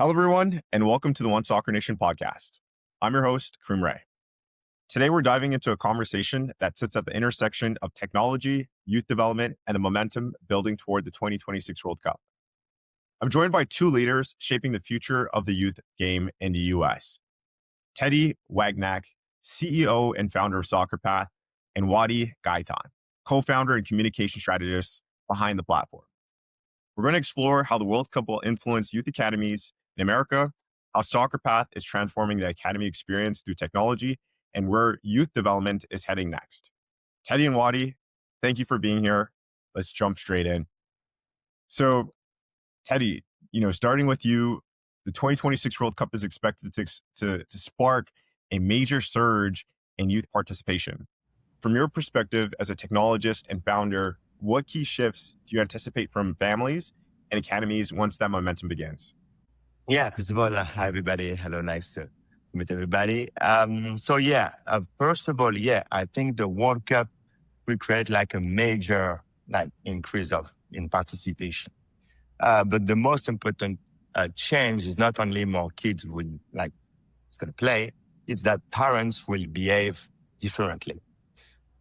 Hello, everyone, and welcome to the One Soccer Nation podcast. I'm your host, Kareem Rae. Today, we're diving into a conversation that sits at the intersection of technology, youth development, and the momentum building toward the 2026 World Cup. I'm joined by two leaders shaping the future of the youth game in the U.S. Teddy Wagnac, CEO and founder of SoccerPath, and Wadi Gaitan, co-founder and communication strategist behind the platform. We're going to explore how the World Cup will influence youth academies in America, how SoccerPath is transforming the academy experience through technology, and where youth development is heading next. Teddy and Wadi, thank you for being here. Let's jump straight in. So, Teddy, starting with you, the 2026 World Cup is expected to spark a major surge in youth participation. From your perspective as a technologist and founder, what key shifts do you anticipate from families and academies once that momentum begins? Yeah, first of all, hi everybody. Hello, nice to meet everybody. First of all, I think the World Cup will create like a major increase in participation. But the most important change is not only more kids will it's going to play, it's that parents will behave differently.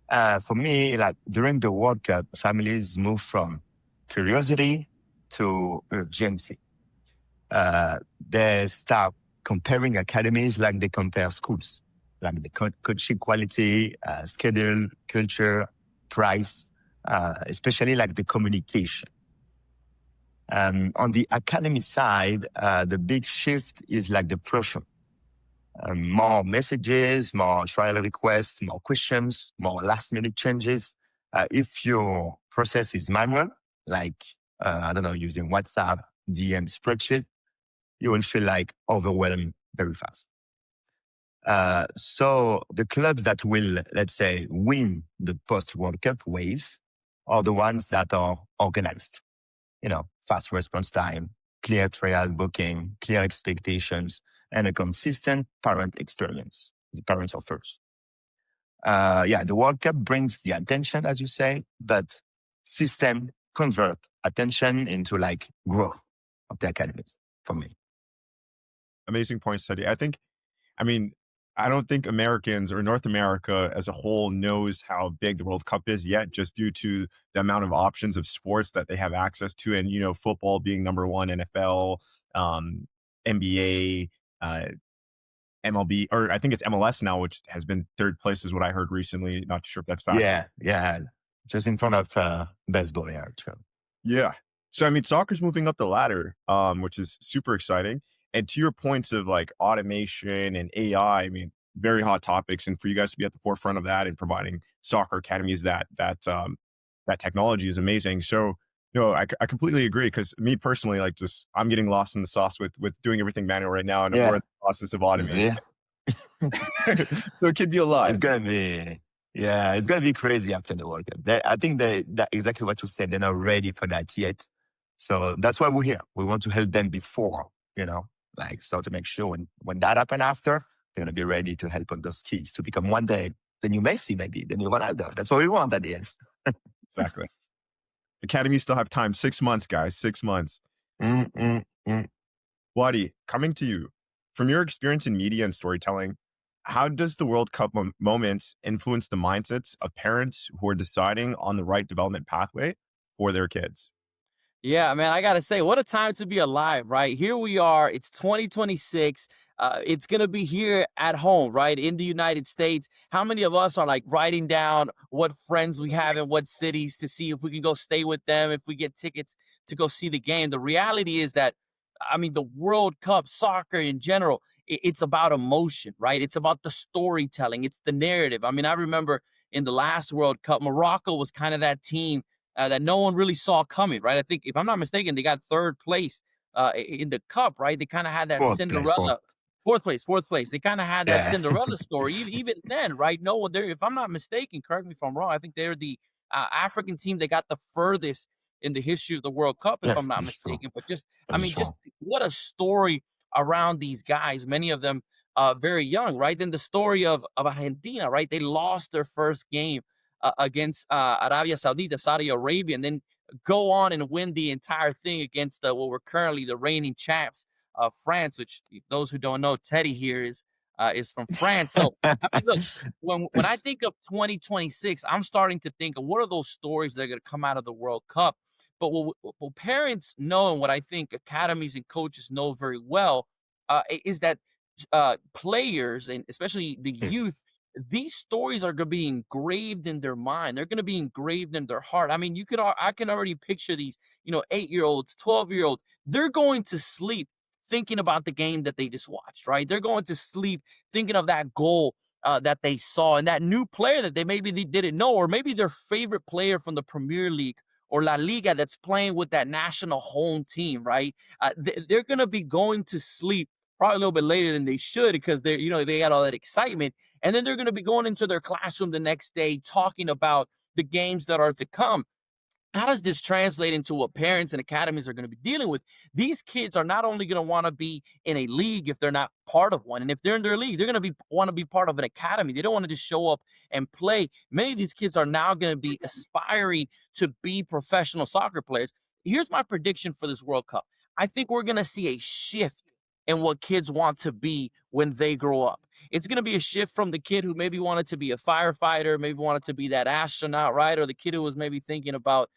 For me, during the World Cup, families move from curiosity to urgency. They start comparing academies like they compare schools, like the coaching quality, schedule, culture, price, especially like the communication. On the academy side, the big shift is like the pressure. More messages, more trial requests, more questions, more last minute changes. If your process is manual, using WhatsApp, DM, spreadsheet, you will feel overwhelmed very fast. So the clubs that will, let's say, win the post-World Cup wave are the ones that are organized. Fast response time, clear trial booking, clear expectations, and a consistent parent experience. The parents are first. The World Cup brings the attention, as you say, but system convert attention into growth of the academies for me. Amazing points, Teddy. I don't think Americans or North America as a whole knows how big the World Cup is yet, just due to the amount of options of sports that they have access to. And, football being number one, NFL, NBA, MLB, or I think it's MLS now, which has been third place is what I heard recently. Not sure if that's fact. Yeah. Just in front of baseball here too. Yeah. So, soccer's moving up the ladder, which is super exciting. And to your points of automation and AI, very hot topics. And for you guys to be at the forefront of that and providing soccer academies that technology is amazing. So, I completely agree, because me personally, I'm getting lost in the sauce with doing everything manual right now, and we're in the process of automating. Yeah. So it could be a lot. It's gonna be crazy after the World Cup. I think that exactly what you said. They're not ready for that yet. So that's why we're here. We want to help them before, so to make sure when that happens after, they're going to be ready to help on those kids to become one day the new Messi, maybe the new Ronaldo. That's what we want at the end. Exactly. Academies still have time. 6 months, guys. 6 months. Wadi, coming to you. From your experience in media and storytelling, how does the World Cup moment influence the mindsets of parents who are deciding on the right development pathway for their kids? Yeah, man, I got to say, what a time to be alive, right? Here we are. It's 2026. It's going to be here at home, right? In the United States. How many of us are writing down what friends we have in what cities to see if we can go stay with them, if we get tickets to go see the game? The reality is that, the World Cup, soccer in general, it's about emotion, right? It's about the storytelling. It's the narrative. I remember in the last World Cup, Morocco was kind of that team that no one really saw coming, right? I think, if I'm not mistaken, they got third place in the cup, right? They kind of had that fourth place. They kind of had that Cinderella story. Even then, right? No one there, if I'm not mistaken, correct me if I'm wrong, I think they're the African team that got the furthest in the history of the World Cup, if I'm not mistaken. But just what a story around these guys, many of them very young, right? Then the story of Argentina, right? They lost their first game against Arabia Saudita, Saudi Arabia, and then go on and win the entire thing against what were currently the reigning champs France, which those who don't know, Teddy here is from France. So I mean, look, when I think of 2026, I'm starting to think of what are those stories that are going to come out of the World Cup. But what parents know, and what I think academies and coaches know very well, is that players, and especially the youth, these stories are going to be engraved in their mind. They're going to be engraved in their heart. I mean, I can already picture these, 8-year-olds, 12-year-olds. They're going to sleep thinking about the game that they just watched, right? They're going to sleep thinking of that goal that they saw, and that new player that they didn't know, or maybe their favorite player from the Premier League or La Liga that's playing with that national home team, right? They're going to be going to sleep probably a little bit later than they should, because they got all that excitement. And then they're going to be going into their classroom the next day talking about the games that are to come. How does this translate into what parents and academies are going to be dealing with? These kids are not only going to want to be in a league if they're not part of one, and if they're in their league, they're going to want to be part of an academy. They don't want to just show up and play. Many of these kids are now going to be aspiring to be professional soccer players. Here's my prediction for this World Cup. I think we're going to see a shift in what kids want to be when they grow up. It's going to be a shift from the kid who maybe wanted to be a firefighter, maybe wanted to be that astronaut, right? Or the kid who was maybe thinking about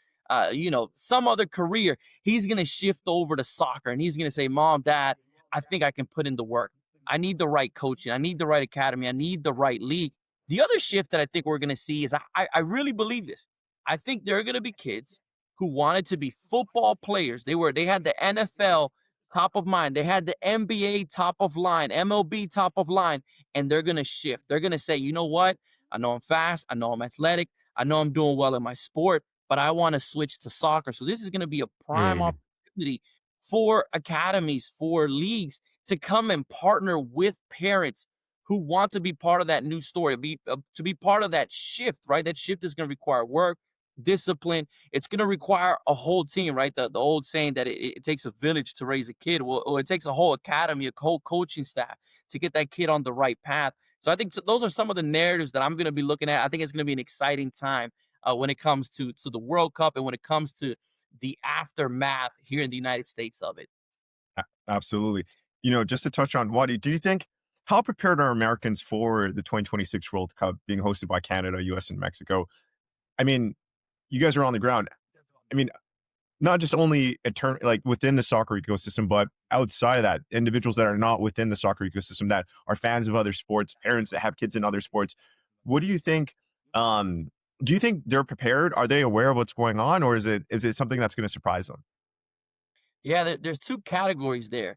some other career. He's going to shift over to soccer, and he's going to say, Mom, Dad, I think I can put in the work. I need the right coaching. I need the right academy. I need the right league. The other shift that I think we're going to see is I really believe this. I think there are going to be kids who wanted to be football players. They had the NFL top of mind. They had the NBA top of line, MLB top of line, and they're going to shift. They're going to say, you know what? I know I'm fast. I know I'm athletic. I know I'm doing well in my sport, but I want to switch to soccer. So this is going to be a prime Mm, opportunity for academies, for leagues to come and partner with parents who want to be part of that new story, to be part of that shift, right? That shift is going to require work, discipline. It's going to require a whole team, right? The old saying that it takes a village to raise a kid. Well, or it takes a whole academy, a whole coaching staff to get that kid on the right path. So I think those are some of the narratives that I'm going to be looking at. I think it's going to be an exciting time when it comes to the World Cup, and when it comes to the aftermath here in the United States of it. Absolutely. Just to touch on Wadi, do you think, how prepared are Americans for the 2026 World Cup being hosted by Canada, US, and Mexico? I mean, you guys are on the ground. I mean, not just only like within the soccer ecosystem, but outside of that, individuals that are not within the soccer ecosystem that are fans of other sports, parents that have kids in other sports. What do you think? Do you think they're prepared? Are they aware of what's going on, or is it something that's going to surprise them? Yeah, there's two categories there.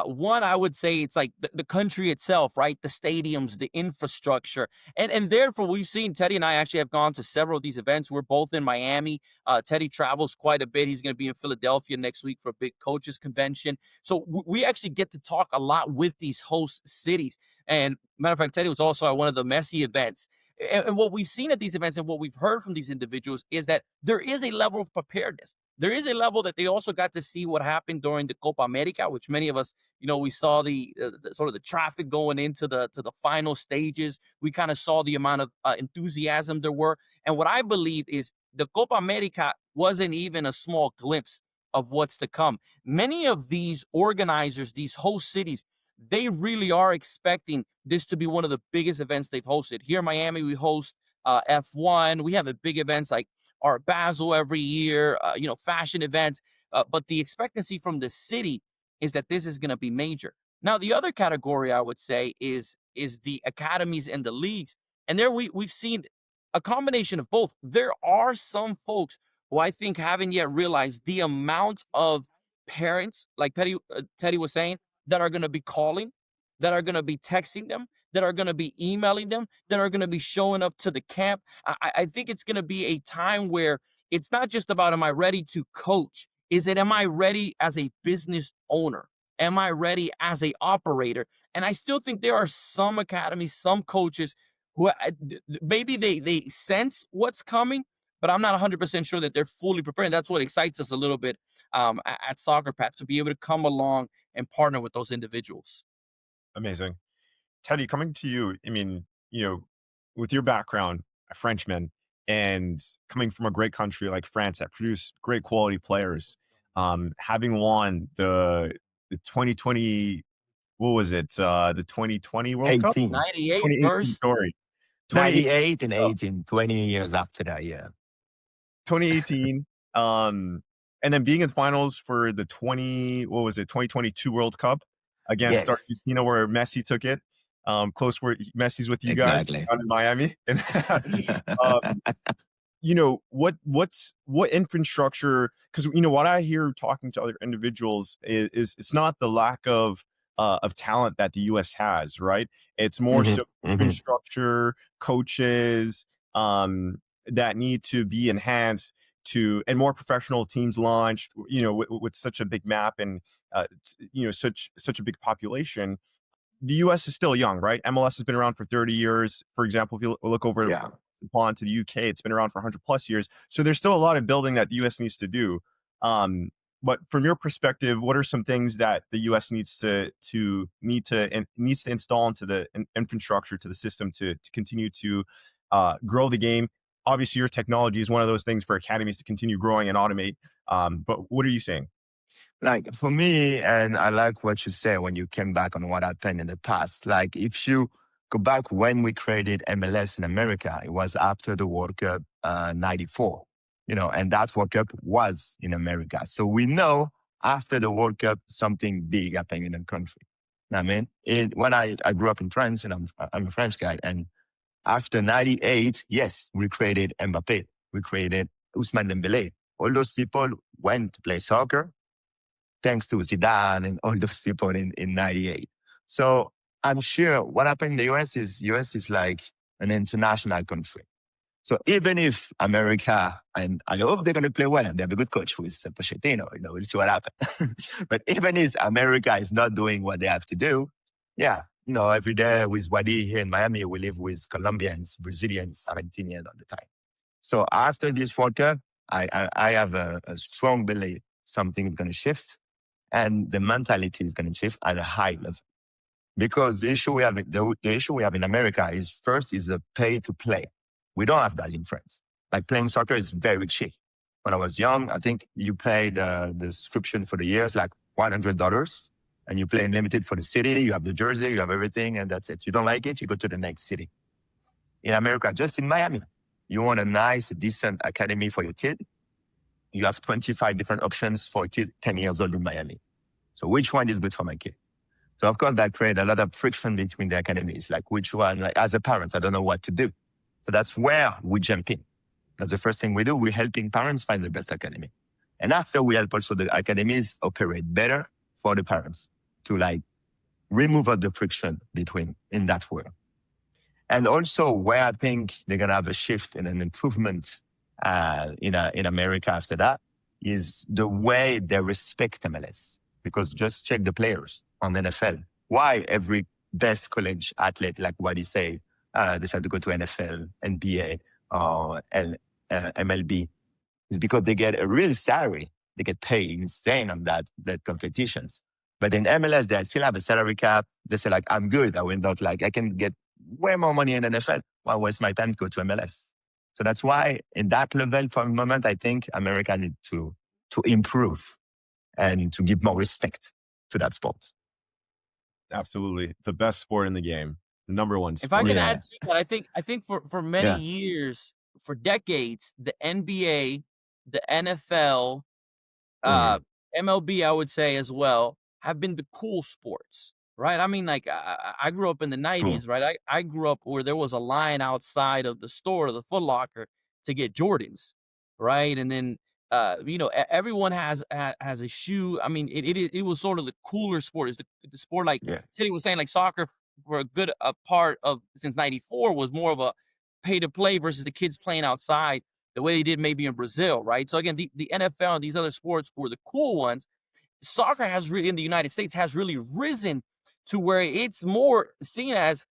One, I would say it's like the country itself, right? The stadiums, the infrastructure. And therefore, we've seen Teddy and I actually have gone to several of these events. We're both in Miami. Teddy travels quite a bit. He's going to be in Philadelphia next week for a big coaches convention. So we actually get to talk a lot with these host cities. And matter of fact, Teddy was also at one of the Messi events. And what we've seen at these events and what we've heard from these individuals is that there is a level of preparedness. There is a level that they also got to see what happened during the Copa America, which many of us, we saw the sort of the traffic going into the final stages. We kind of saw the amount of enthusiasm there were. And what I believe is the Copa America wasn't even a small glimpse of what's to come. Many of these organizers, these host cities, they really are expecting this to be one of the biggest events they've hosted. Here in Miami, we host F1. We have the big events like Art Basel every year, fashion events. But the expectancy from the city is that this is going to be major. Now, the other category I would say is the academies and the leagues. And there we've seen a combination of both. There are some folks who I think haven't yet realized the amount of parents, like Teddy was saying, that are going to be calling, that are going to be texting them, that are going to be emailing them, that are going to be showing up to the camp. I think it's going to be a time where it's not just about, am I ready to coach? Is it, am I ready as a business owner? Am I ready as a operator? And I still think there are some academies, some coaches who maybe they sense what's coming, but I'm not 100% sure that they're fully prepared. And that's what excites us a little bit at SoccerPath, to be able to come along and partner with those individuals. Amazing. Teddy, coming to you, I mean, with your background, a Frenchman, and coming from a great country like France that produce great quality players, having won the 2020, what was it? The 2020 World Cup? 18, 98 2018, first. sorry. 98 and 2018, 18, 20 years after that, yeah. 2018. And then being in the finals for the 2022 World Cup against Yes, Argentina, where Messi took it. Close where Messi's with you guys exactly. down in Miami. And um, what infrastructure, because what I hear talking to other individuals is it's not the lack of talent that the US has, right? It's more Mhm, so mhm. infrastructure, coaches, that need to be enhanced and more professional teams launched, with such a big map and such a big population. The US is still young, right? MLS has been around for 30 years. For example, if you look over Yeah. the pond to the UK, it's been around for 100 plus years. So there's still a lot of building that the US needs to do. Um, but from your perspective, what are some things that the US needs to install into the infrastructure, to the system, to continue to grow the game? Obviously, your technology is one of those things for academies to continue growing and automate. But what are you saying? Like for me, and I like what you said when you came back on what happened in the past. Like if you go back when we created MLS in America, it was after the World Cup 94, and that World Cup was in America. So we know after the World Cup, something big happened in the country. I mean, when I grew up in France, and I'm a French guy, and after 98, yes, we created Mbappe, we created Ousmane Dembele. All those people went to play soccer thanks to Zidane and all those people in 98. So I'm sure what happened in the US is like an international country. So even if America, and I hope they're going to play well and they have a good coach with Pochettino, we'll see what happens. But even if America is not doing what they have to do, yeah, every day with Wadi here in Miami, we live with Colombians, Brazilians, Argentinians all the time. So after this World Cup, I have a strong belief something is going to shift and the mentality is going to shift at a high level. Because the issue we have, the issue we have in America is first is the pay to play. We don't have that in France. Like playing soccer is very cheap. When I was young, I think you pay the subscription for the year is like $100 and you play unlimited for the city. You have the jersey, you have everything, and that's it. You don't like it, you go to the next city. In America, just in Miami, you want a nice, decent academy for your kid. You have 25 different options for a kid 10 years old in Miami. So which one is good for my kid? So of course that created a lot of friction between the academies, like which one, like as a parent, I don't know what to do. So that's where we jump in. That's the first thing we do. We're helping parents find the best academy. And after we help also the academies operate better for the parents to like remove all the friction between in that world. And also where I think they're going to have a shift and an improvement in America after that is the way they respect MLS. Because just check the players on NFL. Why every best college athlete, like what he say, decide to go to NFL, NBA, or MLB? Is because they get a real salary. They get paid insane on that competitions. But in MLS, they still have a salary cap. They say like, I'm good. I will not I can get way more money in NFL. Why waste my time to go to MLS? So that's why in that level, for a moment, I think America needs to improve and to give more respect to that sport. Absolutely. The best sport in the game. The number one sport. If I can add to that, I think for many Yeah. years, for decades, the NBA, the NFL, MLB, I would say as well, have been the cool sports, right? I mean, like I grew up in the 90s, right? I grew up where there was a line outside of the store, the Foot Locker, to get Jordans, right? And then everyone has a shoe. I mean, it was sort of the cooler sport. Is the sport like Teddy was saying, like soccer for a good part of since '94 was more of a pay to play versus the kids playing outside the way they did maybe in Brazil, right? So again, the NFL and these other sports were the cool ones. Soccer has really in the United States has really risen to where it's more seen as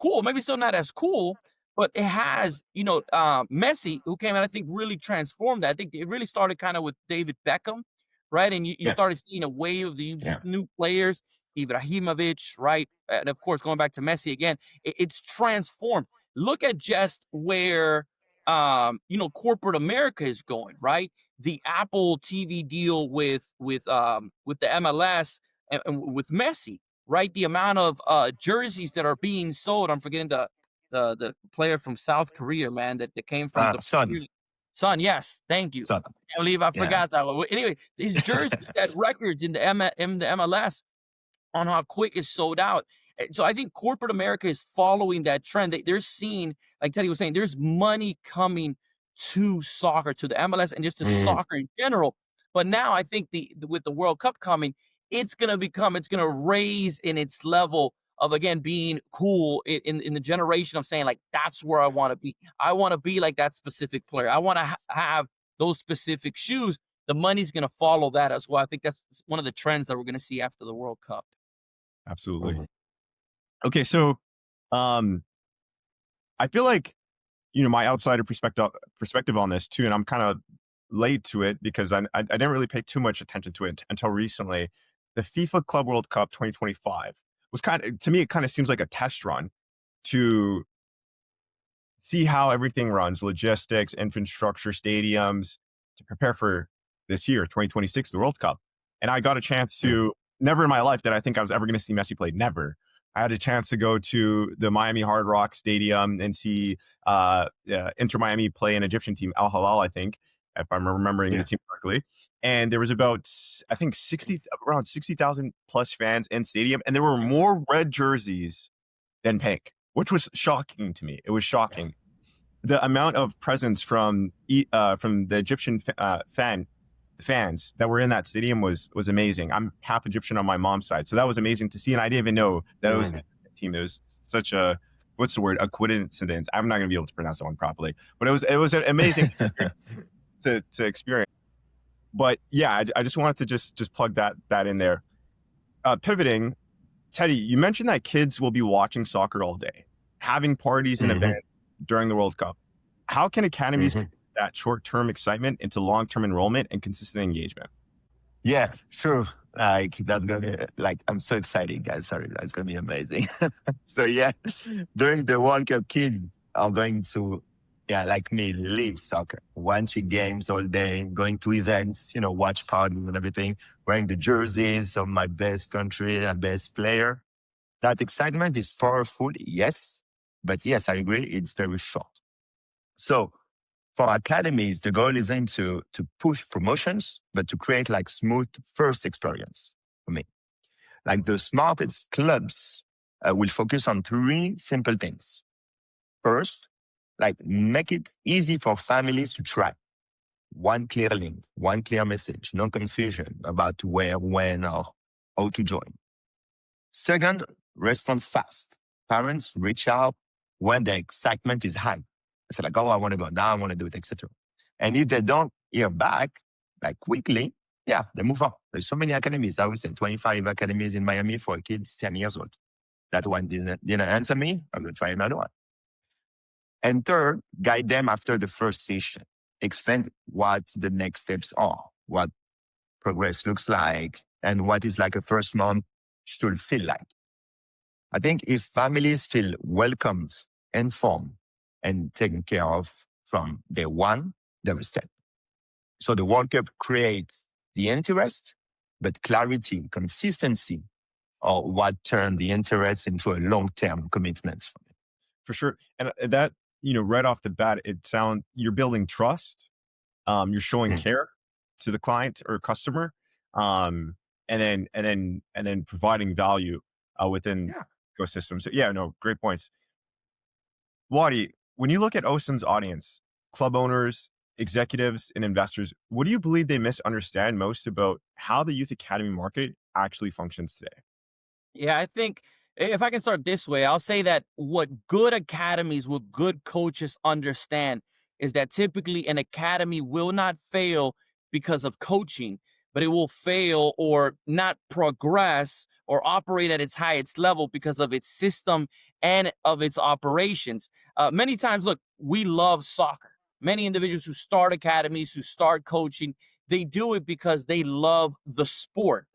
cool. Maybe still not as cool, but it has, Messi, who came and I think really transformed that. I think it really started kind of with David Beckham, right? And you started seeing a wave of these new players, Ibrahimovic, right? And of course, going back to Messi again, it's transformed. Look at just where, corporate America is going, right? The Apple TV deal with the MLS and with Messi, right? The amount of jerseys that are being sold. I'm forgetting the player from South Korea, man, that came from the Son, Son. Yes, thank you. son. Can't believe I Yeah. forgot that one. Anyway, these jerseys had records in the MLS on how quick it's sold out. So I think corporate America is following that trend. They're seeing, like Teddy was saying, there's money coming to soccer, to the MLS, and just to Mhm. soccer in general. But now I think with the World Cup coming, it's gonna raise in its level of again being cool in the generation of saying like that's where I want to be. I want to be like that specific player. I want to have those specific shoes. The money's gonna follow that as well. I think that's one of the trends that we're gonna see after the World Cup. Absolutely. Mhm. Okay, so um, I feel like my outsider perspective on this too, and I'm kind of late to it because I didn't really pay too much attention to it until recently. The FIFA Club World Cup 2025 was to me, it kind of seems like a test run to see how everything runs, logistics, infrastructure, stadiums, to prepare for this year, 2026, the World Cup. And I got a chance to, never in my life that I think I was ever going to see Messi play, never. I had a chance to go to the Miami Hard Rock Stadium and see Inter Miami play an Egyptian team, Al Hilal, I think, if I'm remembering the team correctly. And there was about, I think, around 60,000 plus fans in stadium. And there were more red jerseys than pink, which was shocking to me. It was shocking. The amount of presence from the Egyptian fans that were in that stadium was amazing. I'm half Egyptian on my mom's side, so that was amazing to see. And I didn't even know that it was a team. It was such a a coincidence. I'm not going to be able to pronounce that one properly, but it was an amazing to experience. But yeah, I just wanted to just plug that in there. Pivoting, Teddy, you mentioned that kids will be watching soccer all day, having parties and events during the World Cup. How can academies convert that short-term excitement into long-term enrollment and consistent engagement? Yeah, sure. Like that's gonna be like I'm so excited, guys. Sorry, that's gonna be amazing. So yeah, during the World Cup, kids are going to like me, live soccer, watching games all day, going to events, watch parties and everything, wearing the jerseys of my best country and best player. That excitement is powerful, yes, but yes, I agree, it's very short. So for academies, the goal isn't to push promotions, but to create like smooth first experience for me. Like the smartest clubs will focus on three simple things. First, like make it easy for families to try. One clear link, one clear message, no confusion about where, when, or how to join. Second, respond fast. Parents reach out when the excitement is high. It's like, oh, I want to go now, I want to do it, etc. And if they don't hear back, like quickly, they move on. There's so many academies. I would say 25 academies in Miami for kids 10 years old. That one didn't answer me. I'm going to try another one. And third, guide them after the first session. Explain what the next steps are, what progress looks like, and what is like a first month should feel like. I think if families feel welcomed, informed, and taken care of from day one, they will step. So the World Cup creates the interest, but clarity, consistency are what turn the interest into a long-term commitment. For sure. And that, right off the bat, you're building trust. You're showing care to the client or customer. And then providing value within ecosystems. So no, great points. Wadi, when you look at OSIN's audience, club owners, executives, and investors, what do you believe they misunderstand most about how the youth academy market actually functions today? Yeah, I think if I can start this way, I'll say that what good academies, what good coaches understand is that typically an academy will not fail because of coaching, but it will fail or not progress or operate at its highest level because of its system and of its operations. Many times, look, we love soccer. Many individuals who start academies, who start coaching, they do it because they love the sport.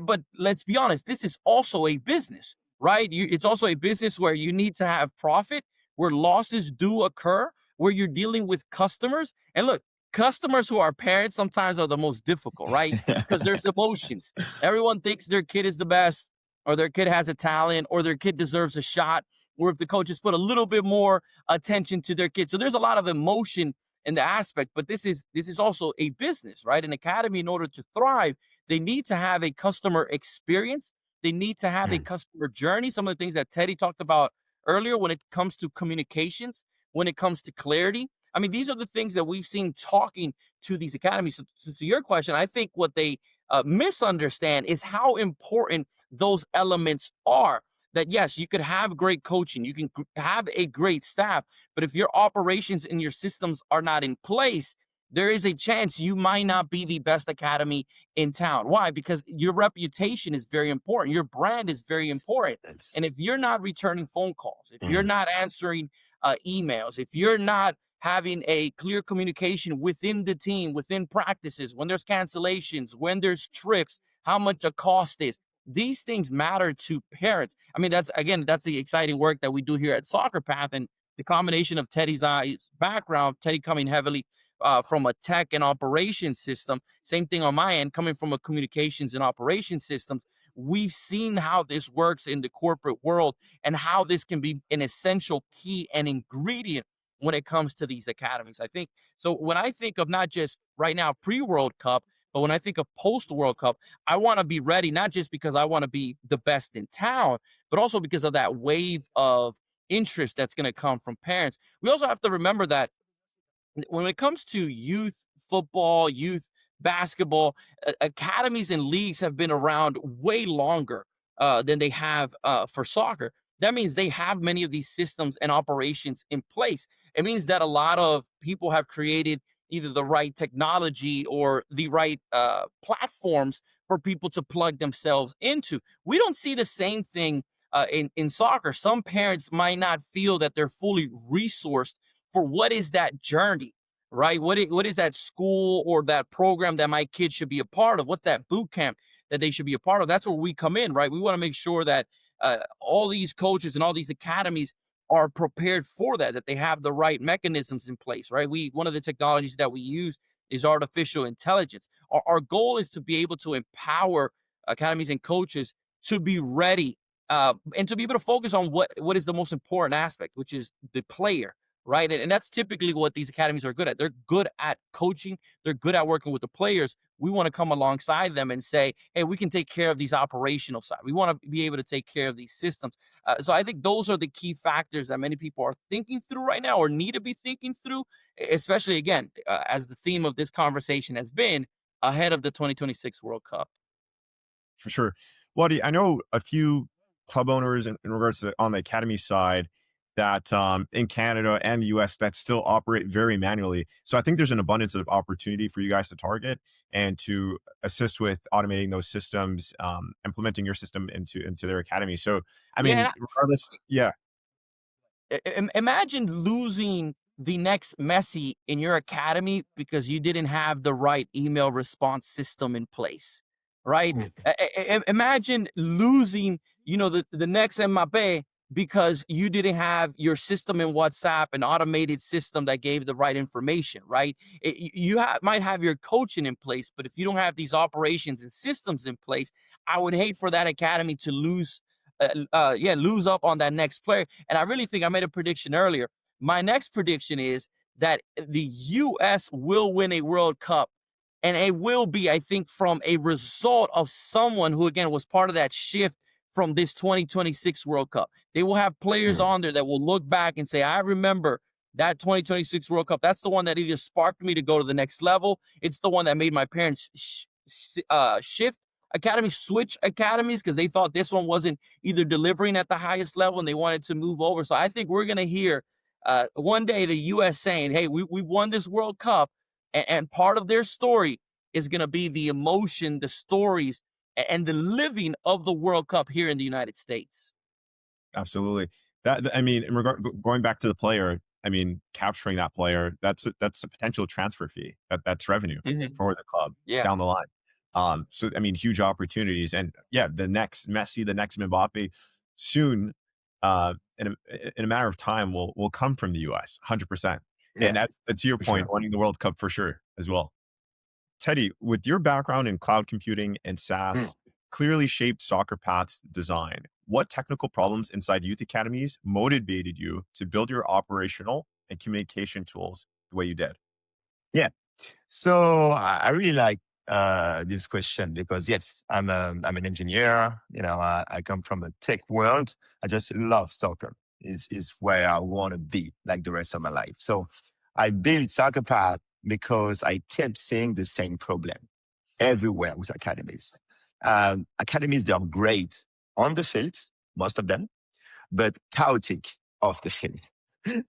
But let's be honest, this is also a business, right? It's also a business where you need to have profit, where losses do occur, where you're dealing with customers. And look, customers who are parents sometimes are the most difficult, right? Because there's emotions. Everyone thinks their kid is the best, or their kid has a talent, or their kid deserves a shot, or if the coaches put a little bit more attention to their kid. So there's a lot of emotion in the aspect, but this is also a business, right? An academy, in order to thrive, they need to have a customer experience. They need to have a Mm, customer journey. Some of the things that Teddy talked about earlier when it comes to communications, when it comes to clarity. I mean, these are the things that we've seen talking to these academies. So to your question, I think what they misunderstand is how important those elements are. That yes, you could have great coaching, you can have a great staff, but if your operations and your systems are not in place, there is a chance you might not be the best academy in town. Why? Because your reputation is very important, your brand is very important. And that's if you're not returning phone calls, if you're mm, not answering emails, if you're not having a clear communication within the team, within practices, when there's cancellations, when there's trips, how much a cost is. These things matter to parents. I mean, that's the exciting work that we do here at SoccerPath, and the combination of Teddy's background, Teddy coming heavily from a tech and operations system, same thing on my end, coming from a communications and operations systems. We've seen how this works in the corporate world and how this can be an essential key and ingredient when it comes to these academies. I think so. When I think of not just right now pre World Cup, but when I think of post World Cup, I want to be ready, not just because I want to be the best in town, but also because of that wave of interest that's going to come from parents. We also have to remember that when it comes to youth football, youth basketball, academies and leagues have been around way longer than they have for soccer. That means they have many of these systems and operations in place. It means that a lot of people have created either the right technology or the right platforms for people to plug themselves into. We don't see the same thing in soccer. Some parents might not feel that they're fully resourced for what is that journey, right? What is that school or that program that my kid should be a part of? What's that boot camp that they should be a part of? That's where we come in, right? We want to make sure that all these coaches and all these academies are prepared for that, that they have the right mechanisms in place, right? One of the technologies that we use is artificial intelligence. Our goal is to be able to empower academies and coaches to be ready and to be able to focus on what is the most important aspect, which is the player, right? And that's typically what these academies are good at. They're good at coaching. They're good at working with the players. We want to come alongside them and say, hey, we can take care of these operational side. We want to be able to take care of these systems. So I think those are the key factors that many people are thinking through right now or need to be thinking through, especially again, as the theme of this conversation has been ahead of the 2026 World Cup. For sure. Wadi, I know a few club owners in regards to on the academy side that in Canada and the US that still operate very manually. So I think there's an abundance of opportunity for you guys to target and to assist with automating those systems, implementing your system into their academy. So I mean, Yeah, regardless, yeah, imagine losing the next Messi in your academy because you didn't have the right email response system in place, right? mm, Imagine losing, the next Mbappe because you didn't have your system in WhatsApp, an automated system that gave the right information, right? Might have your coaching in place, but if you don't have these operations and systems in place, I would hate for that academy to lose up on that next player. And I really think I made a prediction earlier. My next prediction is that the U.S. will win a World Cup. And it will be, I think, from a result of someone who, again, was part of that shift from this 2026 World Cup. They will have players mm, on there that will look back and say, I remember that 2026 World Cup. That's the one that either sparked me to go to the next level. It's the one that made my parents shift academies, switch academies, because they thought this one wasn't either delivering at the highest level and they wanted to move over. So I think we're going to hear one day the U.S. saying, hey, we've won this World Cup. And part of their story is going to be the emotion, the stories, and the living of the World Cup here in the United States. absolutely. That I mean, going back to the player, I mean, capturing that player, that's a potential transfer fee. That's revenue Mhm. for the club Yeah. down the line. So I mean, huge opportunities, and yeah, the next Messi, the next Mbappe, soon, in a matter of time, will come from the U.S. 100%. And Yeah, that's to your for point, sure. winning the World Cup for sure as well. Teddy, with your background in cloud computing and Mm. SaaS clearly shaped SoccerPath's design, what technical problems inside youth academies motivated you to build your operational and communication tools the way you did? Yeah. So I really like this question because yes, I'm an engineer. I come from a tech world. I just love soccer. Is where I want to be like the rest of my life. So I built Soccer Path because I kept seeing the same problem everywhere with academies. Academies, they are great on the field, most of them, but chaotic off the field.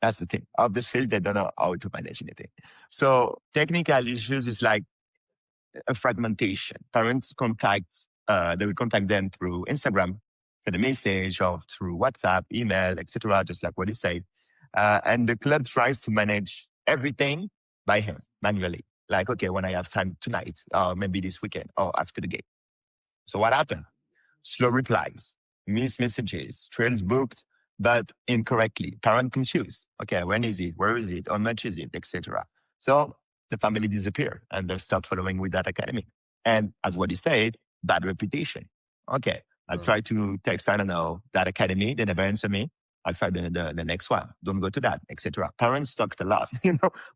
That's the thing. Off the field, they don't know how to manage anything. So technical issues is like a fragmentation. Parents they will contact them through Instagram, send a message, or through WhatsApp, email, etc., just like what he said. And the club tries to manage everything by hand, manually. Like, okay, when I have time tonight, or maybe this weekend, or after the game. So what happened? Slow replies, missed messages, trails booked, but incorrectly. Parent confused. Okay, when is it? Where is it? How much is it? Etc. So the family disappeared and they stopped following with that academy. And as what he said, bad reputation. Okay, I tried to text, I don't know, that academy. They never answer me. I tried the next one. Don't go to that, etc. Parents talked a lot.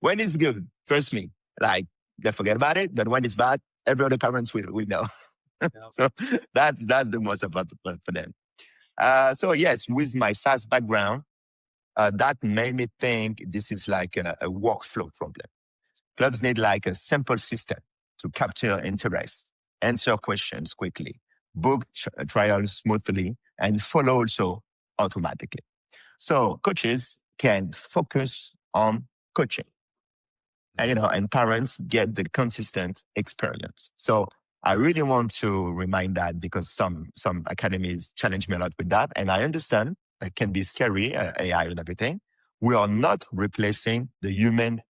When it's good, trust me, like they forget about it. But when it's bad, every other parents will know. Yep. So that's the most important for them. So yes, with my SaaS background, that made me think this is like a workflow problem. Clubs need like a simple system to capture interest, answer questions quickly, book trials smoothly, and follow also automatically. So coaches can focus on coaching and parents get the consistent experience. So I really want to remind that because some academies challenge me a lot with that, and I understand it can be scary, AI and everything. We are not replacing the human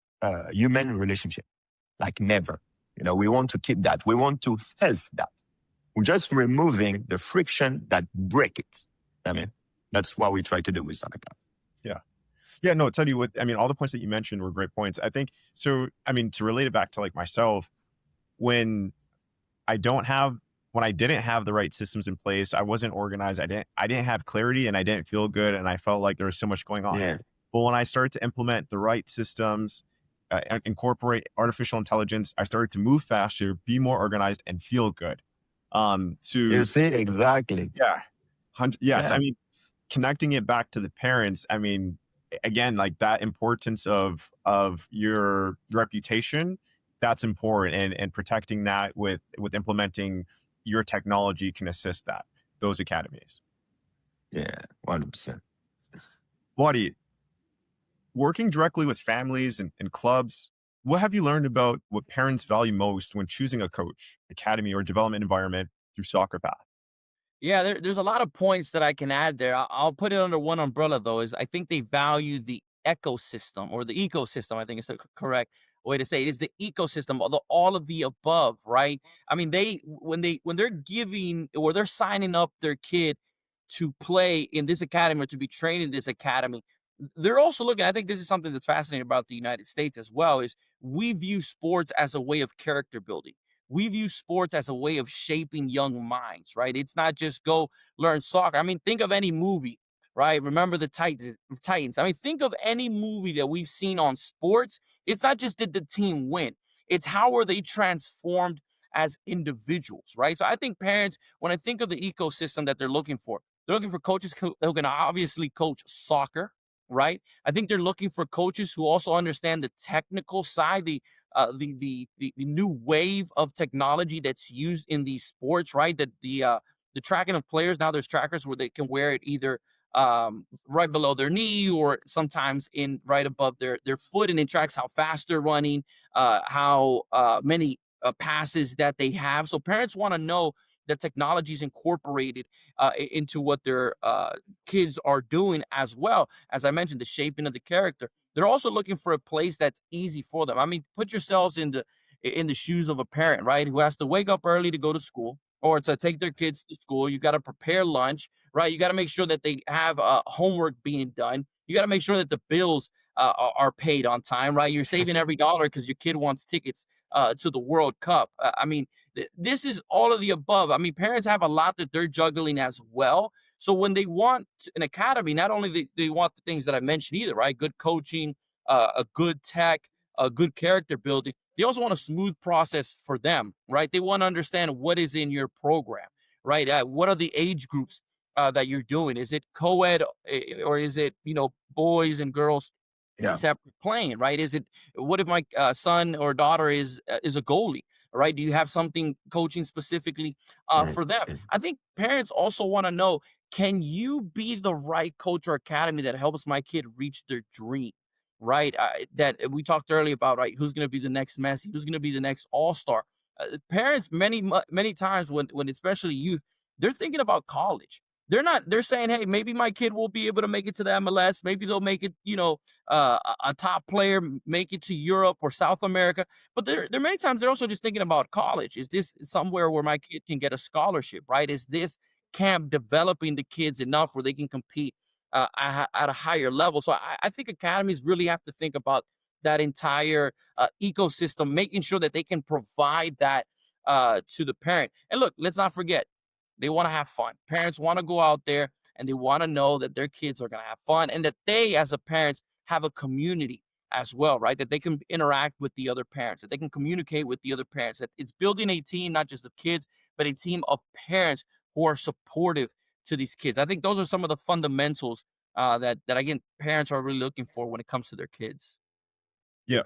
relationship, like never. We want to keep that. We want to help that. We're just removing the friction that break it. I mean, that's what we try to do with Sonic. Yeah. Yeah, no, tell you what, I mean, all the points that you mentioned were great points. I think so. I mean, to relate it back to like myself, when I don't have, when I didn't have the right systems in place, I wasn't organized. I didn't have clarity and I didn't feel good. And I felt like there was so much going on. Yeah. But when I started to implement the right systems, and incorporate artificial intelligence, I started to move faster, be more organized and feel good. You see, exactly. Yeah. Yes. Yeah. I mean, connecting it back to the parents, I mean, again, like that importance of your reputation, that's important, and protecting that with implementing your technology can assist those academies. Yeah, 100%. Wadi, working directly with families and clubs, what have you learned about what parents value most when choosing a coach, academy, or development environment through SoccerPath? Yeah, there's a lot of points that I can add there. I'll put it under one umbrella though. Is I think they value the ecosystem or the ecosystem. I think is the correct way to say it. Is the ecosystem, all of the above, right? I mean, when they're giving or they're signing up their kid to play in this academy or to be trained in this academy, they're also looking. I think this is something that's fascinating about the United States as well. Is we view sports as a way of character building. We view sports as a way of shaping young minds, right? It's not just go learn soccer. I mean, think of any movie, right? Remember the Titans. I mean, think of any movie that we've seen on sports. It's not just did the team win. It's how are they transformed as individuals, right? So I think parents, when I think of the ecosystem that they're looking for coaches who can obviously coach soccer, right? I think they're looking for coaches who also understand the technical side, the new wave of technology that's used in these sports, right? That the tracking of players, now there's trackers where they can wear it either right below their knee or sometimes in right above their foot, and it tracks how fast they're running, how many passes that they have. So parents want to know that technology is incorporated into what their kids are doing, as well as I mentioned, the shaping of the character. They're also looking for a place that's easy for them. I mean, put yourselves in the shoes of a parent, right? Who has to wake up early to go to school or to take their kids to school. You got to prepare lunch, right? You got to make sure that they have homework being done. You got to make sure that the bills are paid on time, right? You're saving every dollar because your kid wants tickets to the World Cup. I mean, this is all of the above. I mean, parents have a lot that they're juggling as well. So when they want an academy, not only they want the things that I mentioned either, right? Good coaching, a good tech, a good character building. They also want a smooth process for them, right? They want to understand what is in your program, right? What are the age groups that you're doing? Is it co-ed or is it, boys and girls Yeah. separate playing, right? Is it, what if my son or daughter is a goalie, right? Do you have something coaching specifically Mm, for them? mm. I think parents also want to know, can you be the right coach or academy that helps my kid reach their dream, right? That we talked earlier about, right? Who's going to be the next Messi? Who's going to be the next all-star? Parents many times when especially youth, they're thinking about college. They're saying, hey, maybe my kid will be able to make it to the MLS. Maybe they'll make it, a top player, make it to Europe or South America. But there many times they're also just thinking about college. Is this somewhere where my kid can get a scholarship, right? Is this camp developing the kids enough where they can compete at a higher level? So I think academies really have to think about that entire ecosystem, making sure that they can provide that to the parent. And look, let's not forget, they want to have fun. Parents want to go out there and they want to know that their kids are going to have fun and that they, as a parents, have a community as well, right? That they can interact with the other parents, that they can communicate with the other parents, that it's building a team, not just of kids, but a team of parents who are supportive to these kids. I think those are some of the fundamentals that again, parents are really looking for when it comes to their kids. Yeah.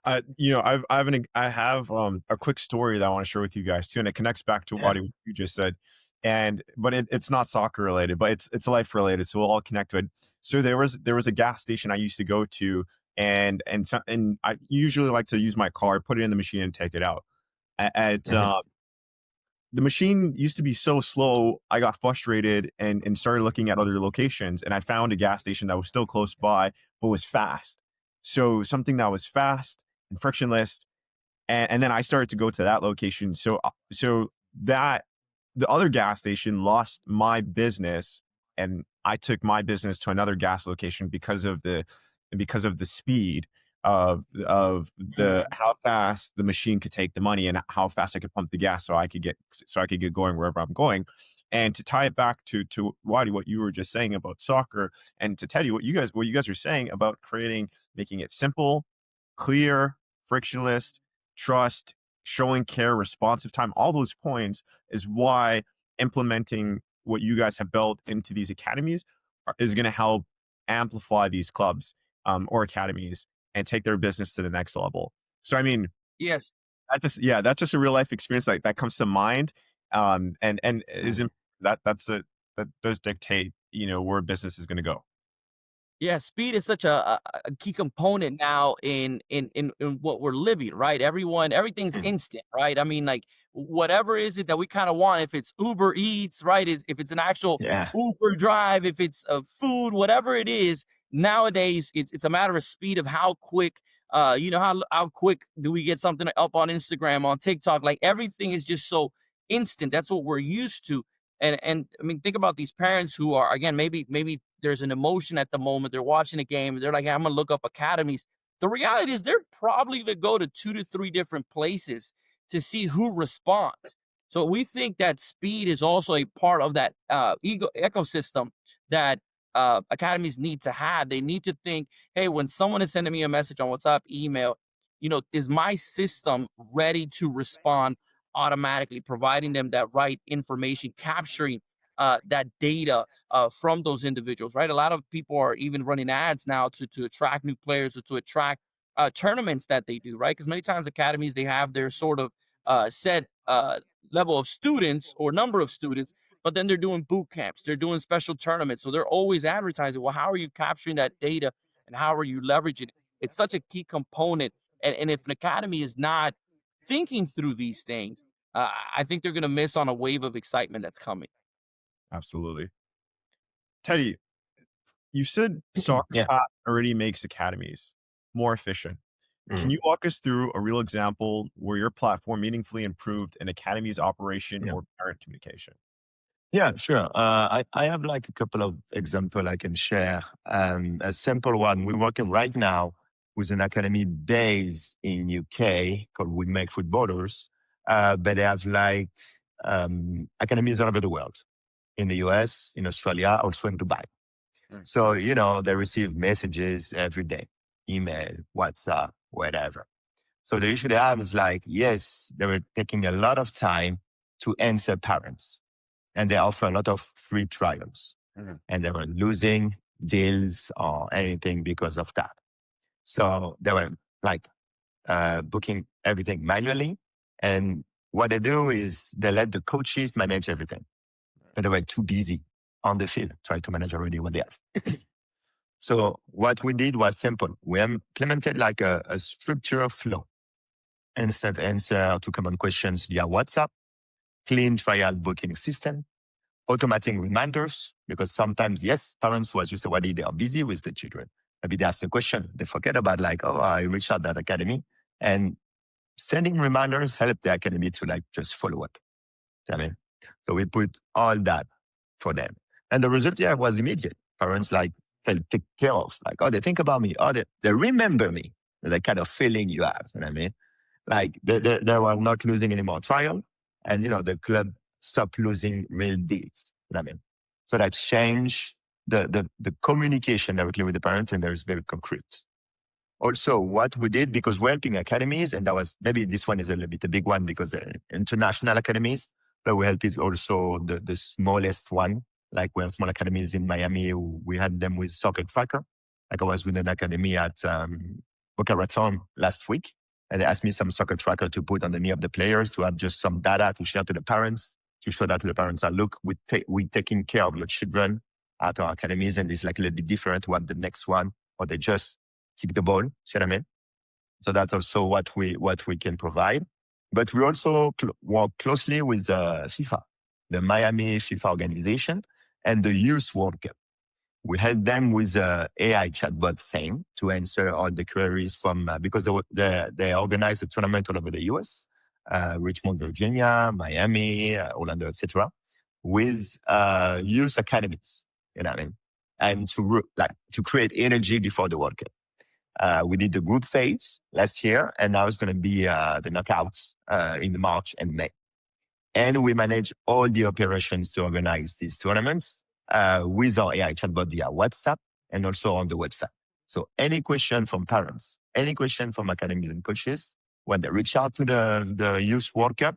I have a quick story that I want to share with you guys too, and it connects back to Yeah. what you just said. But it's not soccer related, but it's life related, so we'll all connect to it. So there was a gas station I used to go to, and I usually like to use my car, put it in the machine, and take it out. At Mhm. The machine used to be so slow, I got frustrated and started looking at other locations. And I found a gas station that was still close by, but was fast. So something that was fast and frictionless. And then I started to go to that location. So that the other gas station lost my business, and I took my business to another gas location because of the speed of the Mhm. how fast the machine could take the money and how fast I could pump the gas so I could get going wherever I'm going. And to tie it back to Wadi, what you were just saying about soccer, and to Teddy, what you guys are saying about making it simple, clear, frictionless, trust, showing care, responsive time, all those points is why implementing what you guys have built into these academies is going to help amplify these clubs or academies and take their business to the next level. So, I mean, Yes. that's just a real life experience that comes to mind. And is Mm. that does dictate, where business is going to go. Yeah, speed is such a key component now in what we're living, right? Everything's Mm. instant, right? I mean, like whatever is it that we kind of want, if it's Uber Eats, right? If it's an actual Yeah. Uber drive, if it's food, whatever it is, nowadays it's a matter of speed of how quick, how quick do we get something up on Instagram, on TikTok? Like everything is just so instant. That's what we're used to. And I mean, think about these parents who are, again, maybe there's an emotion at the moment. They're watching a game. They're like, hey, I'm gonna look up academies. The reality is they're probably gonna go to 2 to 3 different places to see who responds. So we think that speed is also a part of that ecosystem that academies need to have. They need to think, hey, when someone is sending me a message on WhatsApp, email, is my system ready to respond automatically, providing them that right information, capturing that data from those individuals, right? A lot of people are even running ads now to attract new players or to attract tournaments that they do, right? Because many times academies, they have their sort of set level of students or number of students, but then they're doing boot camps, they're doing special tournaments. So they're always advertising, well, how are you capturing that data and how are you leveraging it? It's such a key component. And if an academy is not thinking through these things, I think they're going to miss on a wave of excitement that's coming. Absolutely. Teddy, you said soccer Yeah. path already makes academies more efficient. Can Mm. you walk us through a real example where your platform meaningfully improved an academy's operation Yeah. or parent communication? Yeah, sure. I have like a couple of examples I can share. A simple one. We're working right now with an academy based in UK called We Make Footballers. But they have like academies all over the world, in the US, in Australia, also in Dubai. Mm. So, they receive messages every day, email, WhatsApp, whatever. So the issue they have is like, yes, they were taking a lot of time to answer parents, and they offer a lot of free trials, Mhm. and they were losing deals or anything because of that. So they were like booking everything manually. And what they do is they let the coaches manage everything, but they were too busy on the field trying to manage already what they have. So what we did was simple. We implemented like a structure flow, instant answer to common questions via WhatsApp, clean trial booking system, automating reminders, because sometimes, yes, parents, as you said, they are busy with the children. Maybe they ask a question. They forget about like, oh, I reached out that academy, and sending reminders help the academy to like just follow up. I mean, so we put all that for them. And the result, yeah, was immediate. Parents like felt taken care of. Like, oh, they think about me. Oh, they remember me. The kind of feeling you have. You know what I mean? Like they were not losing any more trial. And, the club stopped losing real deals. You know what I mean? So that changed the communication directly with the parents, and there's very concrete. Also, what we did, because we're helping academies, and that was, maybe this one is a little bit a big one because international academies, but we helped it also the smallest one. Like we have small academies in Miami. We had them with Soccer Tracker. Like I was with an academy at Boca Raton last week, and they asked me some Soccer Tracker to put on the knee of the players to have just some data to share to the parents, to show that to the parents that, look, we're taking care of your children at our academies, and it's like a little bit different what the next one, or they just keep the ball. See what I mean? So that's also what we can provide. But we also work closely with FIFA, the Miami FIFA organization, and the Youth World Cup. We help them with AI chatbot same to answer all the queries from, because they organize the tournament all over the US, Richmond, Virginia, Miami, Orlando, etc., with youth academies. You know what I mean? And to create energy before the World Cup. We did the group phase last year, and now it's going to be the knockouts in March and May. And we manage all the operations to organize these tournaments with our AI chatbot via WhatsApp and also on the website. So any question from parents, any question from academies and coaches, when they reach out to the Youth World Cup,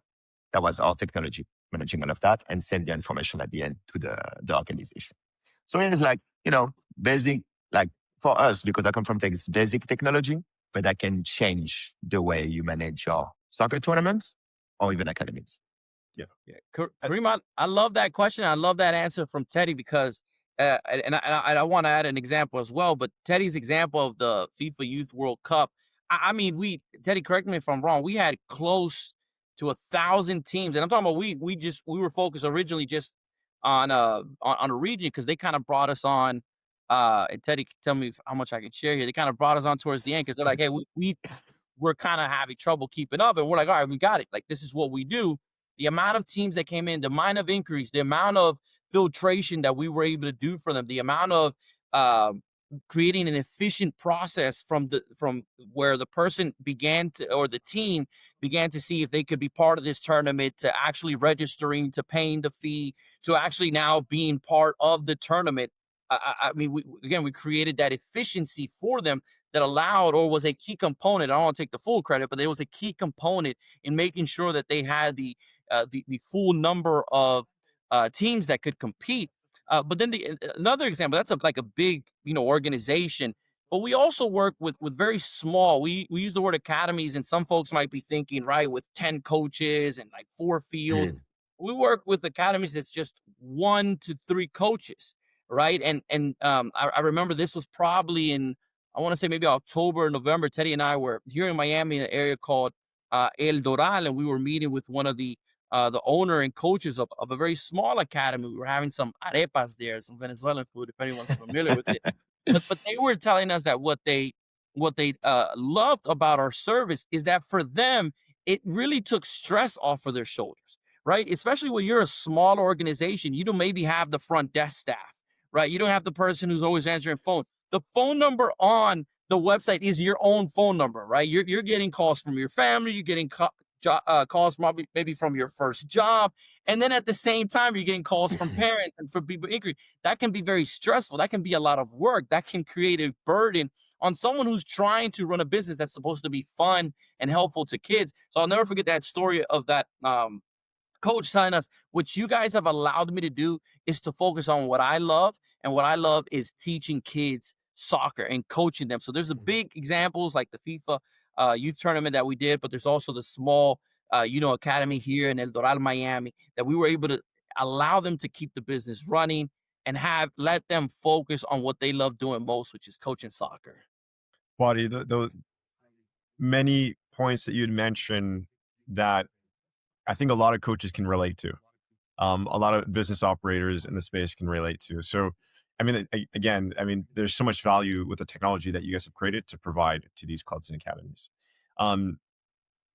that was our technology managing all of that and send the information at the end to the organization. So it's like, basic, like for us, because I come from tech, it's basic technology, but that can change the way you manage your soccer tournaments or even academies. Yeah. Kareem, I love that question. I love that answer from Teddy because, and I want to add an example as well, but Teddy's example of the FIFA Youth World Cup, I mean, Teddy, correct me if I'm wrong, we had close to 1,000 teams. And I'm talking about we were focused originally just on a region because they kind of brought us on, and Teddy can tell me how much I can share here. They kind of brought us on towards the end because they're like, hey, we're kind of having trouble keeping up. And we're like, all right, we got it. Like, this is what we do. The amount of teams that came in, the amount of inquiries, the amount of filtration that we were able to do for them, the amount of creating an efficient process from where the person began to, or the team began to see if they could be part of this tournament, to actually registering, to paying the fee, to actually now being part of the tournament. I mean, we created that efficiency for them that allowed, or was a key component. I don't want to take the full credit, but it was a key component in making sure that they had the full number of teams that could compete. But then another example, that's like a big, organization. But we also work with very small. We use the word academies, and some folks might be thinking, right, with 10 coaches and like 4 fields. Mm. We work with academies that's just 1 to 3 coaches, right? And I remember this was probably in, I want to say maybe October, November. Teddy and I were here in Miami in an area called El Doral, and we were meeting with one of the owner and coaches of a very small academy. We were having some arepas there, some Venezuelan food, if anyone's familiar with it. But they were telling us that what they loved about our service is that for them, it really took stress off of their shoulders, right? Especially when you're a small organization, you don't maybe have the front desk staff, right? You don't have the person who's always answering phone. The phone number on the website is your own phone number, right? You're getting calls from your family, you're getting calls probably maybe from your first job, and then at the same time you're getting calls from parents and from people inquiry. That can be very stressful. That can be a lot of work. That can create a burden on someone who's trying to run a business that's supposed to be fun and helpful to kids. So I'll never forget that story of that coach telling us, what you guys have allowed me to do is to focus on what I love. And what I love is teaching kids soccer and coaching them. So there's the big examples like the FIFA youth tournament that we did, but there's also the small, academy here in El Doral, Miami, that we were able to allow them to keep the business running and have let them focus on what they love doing most, which is coaching soccer. Wadi, the many points that you'd mentioned that I think a lot of coaches can relate to. A lot of business operators in the space can relate to. So, I mean, again, I mean, there's so much value with the technology that you guys have created to provide to these clubs and academies. Um,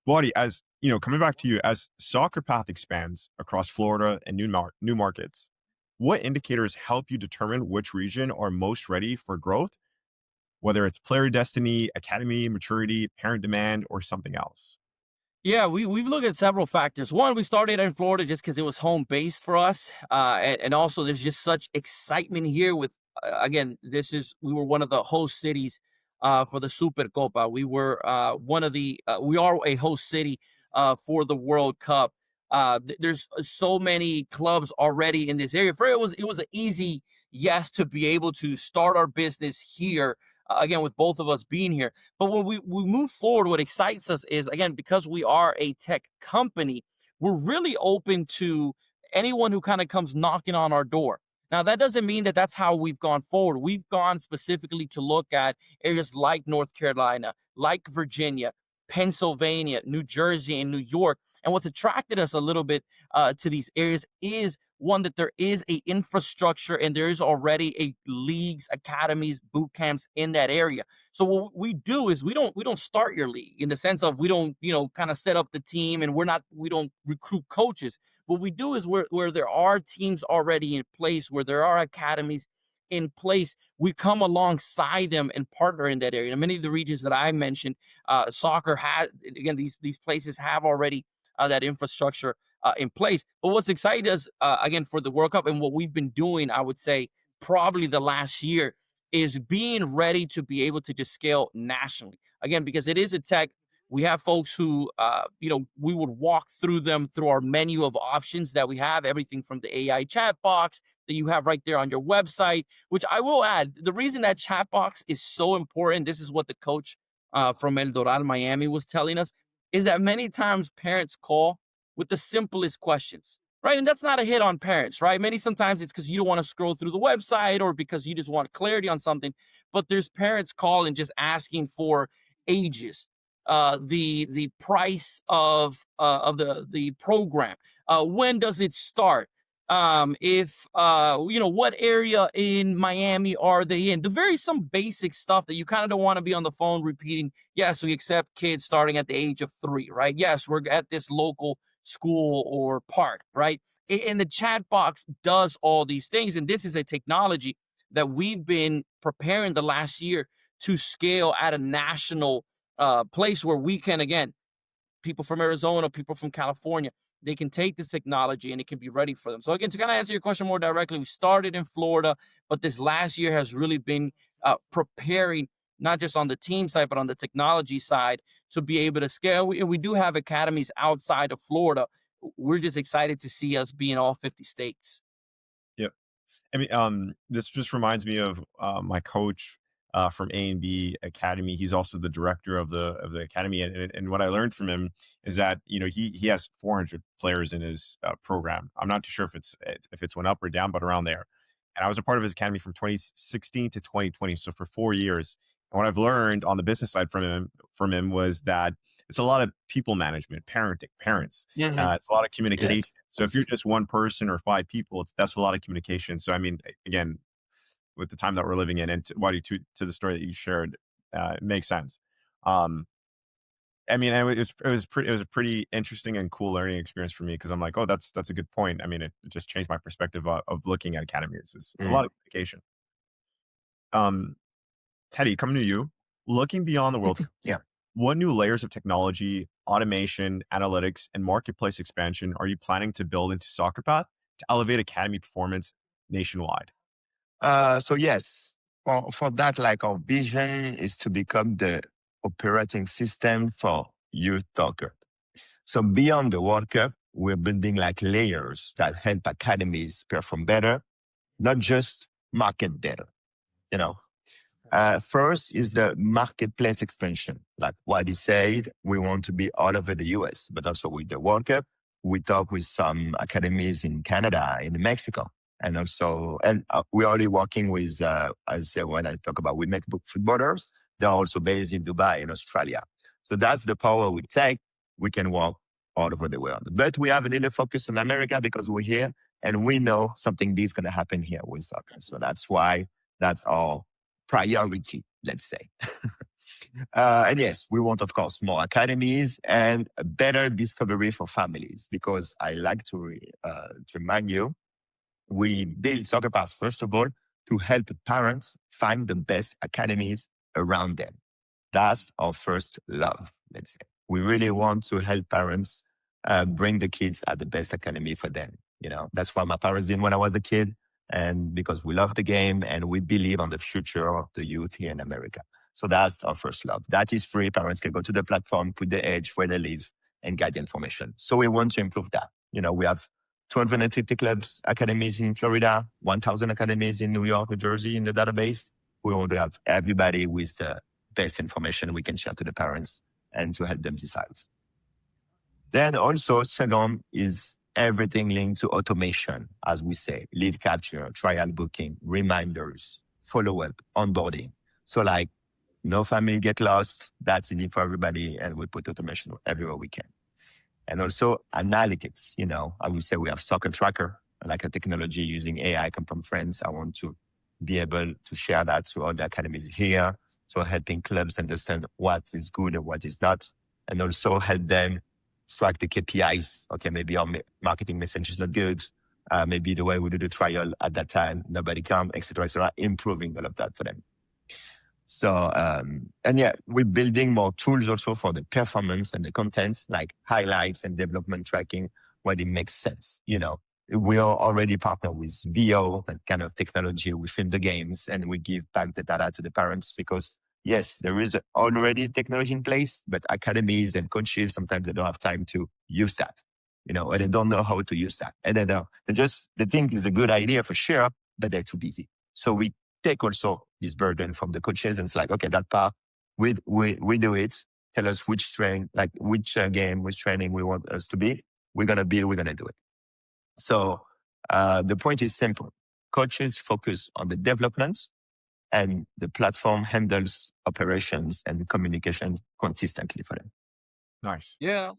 Wadi, as you know, coming back to you, as SoccerPath expands across Florida and new markets, what indicators help you determine which region are most ready for growth, whether it's player destiny, academy maturity, parent demand, or something else? Yeah, we've looked at several factors. One, we started in Florida just because it was home base for us, and also there's just such excitement here. With again, we were one of the host cities for the Super Copa. We were we are a host city for the World Cup. There's so many clubs already in this area. For it was an easy yes to be able to start our business here. Again, with both of us being here. But when we move forward, what excites us is, again, because we are a tech company, we're really open to anyone who kind of comes knocking on our door. Now, that doesn't mean that that's how we've gone forward. We've gone specifically to look at areas like North Carolina, like Virginia, Pennsylvania, New Jersey, and New York. And what's attracted us a little bit to these areas is one, that there is a infrastructure and there is already a leagues, academies, boot camps in that area. So what we do is we don't start your league in the sense of we don't kind of set up the team, and we don't recruit coaches. What we do is where there are teams already in place, where there are academies in place, we come alongside them and partner in that area. And many of the regions that I mentioned, soccer has, again, these places have already that infrastructure in place. But what's exciting us again for the World Cup and what we've been doing, I would say probably the last year, is being ready to be able to just scale nationally. Again, because it is a tech. We have folks who, we would walk through them through our menu of options that we have, everything from the AI chat box that you have right there on your website, which I will add, the reason that chat box is so important, this is what the coach from El Doral, Miami was telling us, is that many times parents call with the simplest questions, right? And that's not a hit on parents, right? Sometimes it's because you don't want to scroll through the website or because you just want clarity on something. But there's parents calling just asking for ages, the price of the program, when does it start, if what area in Miami are they in, the very some basic stuff that you kind of don't want to be on the phone repeating. Yes, we accept kids starting at the age of 3, right? Yes, we're at this local school or park, right? And the chat box does all these things, and this is a technology that we've been preparing the last year to scale at a national place where we can, again, people from Arizona, people from California, they can take this technology and it can be ready for them. So again, to kind of answer your question more directly, we started in Florida, but this last year has really been preparing, not just on the team side, but on the technology side, to be able to scale. We do have academies outside of Florida. We're just excited to see us be in all 50 states. Yep. I mean, this just reminds me of my coach from A and B Academy. He's also the director of the academy, and what I learned from him is that he has 400 players in his program. I'm not too sure if it's went up or down, but around there. And I was a part of his academy from 2016 to 2020, so for 4 years. And what I've learned on the business side from him was that it's a lot of people management, parenting, parents. Mhm. It's a lot of Yeah. communication. So if you're just one person or 5 people, that's a lot of communication. So I mean, again, with the time that we're living in, and to the story that you shared, it makes sense. Um, I mean, it was a pretty interesting and cool learning experience for me because I'm like, oh, that's a good point. I mean, it just changed my perspective of looking at academies. Is a lot Mm. of communication. Um, Teddy, coming to you, looking beyond the World Cup, Yeah. what new layers of technology, automation, analytics, and marketplace expansion are you planning to build into SoccerPath to elevate academy performance nationwide? So yes, for that, like our vision is to become the operating system for youth soccer. So beyond the World Cup, we're building like layers that help academies perform better, not just market better, you know. First is the marketplace expansion. Like what he said, we want to be all over the US, but also with the World Cup, we talk with some academies in Canada, in Mexico. And also, we're already working with, when I talk about we make footballers, they're also based in Dubai, in Australia. So that's the power we take. We can work all over the world. But we have a little focus on America because we're here and we know something big is going to happen here with soccer. So that's why that's our priority, let's say. And yes, we want, of course, more academies and a better discovery for families because I like to remind you, we build SoccerPath, first of all, to help parents find the best academies around them. That's our first love, let's say. We really want to help parents bring the kids at the best academy for them. You know, that's what my parents did when I was a kid. And because we love the game and we believe on the future of the youth here in America. So that's our first love. That is free. Parents can go to the platform, put the age where they live and get the information. So we want to improve that. You know, we have 250 clubs, academies in Florida, 1,000 academies in New York, New Jersey in the database. We want to have everybody with the best information we can share to the parents and to help them decide. Then also, second is everything linked to automation, as we say, lead capture, trial booking, reminders, follow-up, onboarding. So like no family get lost. That's easy for everybody. And we put automation everywhere we can. And also analytics, you know, I would say we have soccer tracker, like a technology using AI come from France. I want to be able to share that to all the academies here. So helping clubs understand what is good and what is not. And also help them track the KPIs. Okay, maybe our marketing message is not good. Maybe the way we do the trial at that time, nobody come, etc., improving all of that for them. So, and yeah, we're building more tools also for the performance and the contents like highlights and development tracking when it makes sense. You know, we are already partnered with VO, that kind of technology. We film the games and we give back the data to the parents because yes, there is already technology in place, but academies and coaches, sometimes they don't have time to use that, you know, or they don't know how to use that. And then they think it's a good idea for sure, but they're too busy. So we take also this burden from the coaches and it's like, okay, that part, we do it. Tell us which game, which training we want us to be. We're going to do it. So the point is simple. Coaches focus on the development and the platform handles operations and communication consistently for them. Nice. Yeah.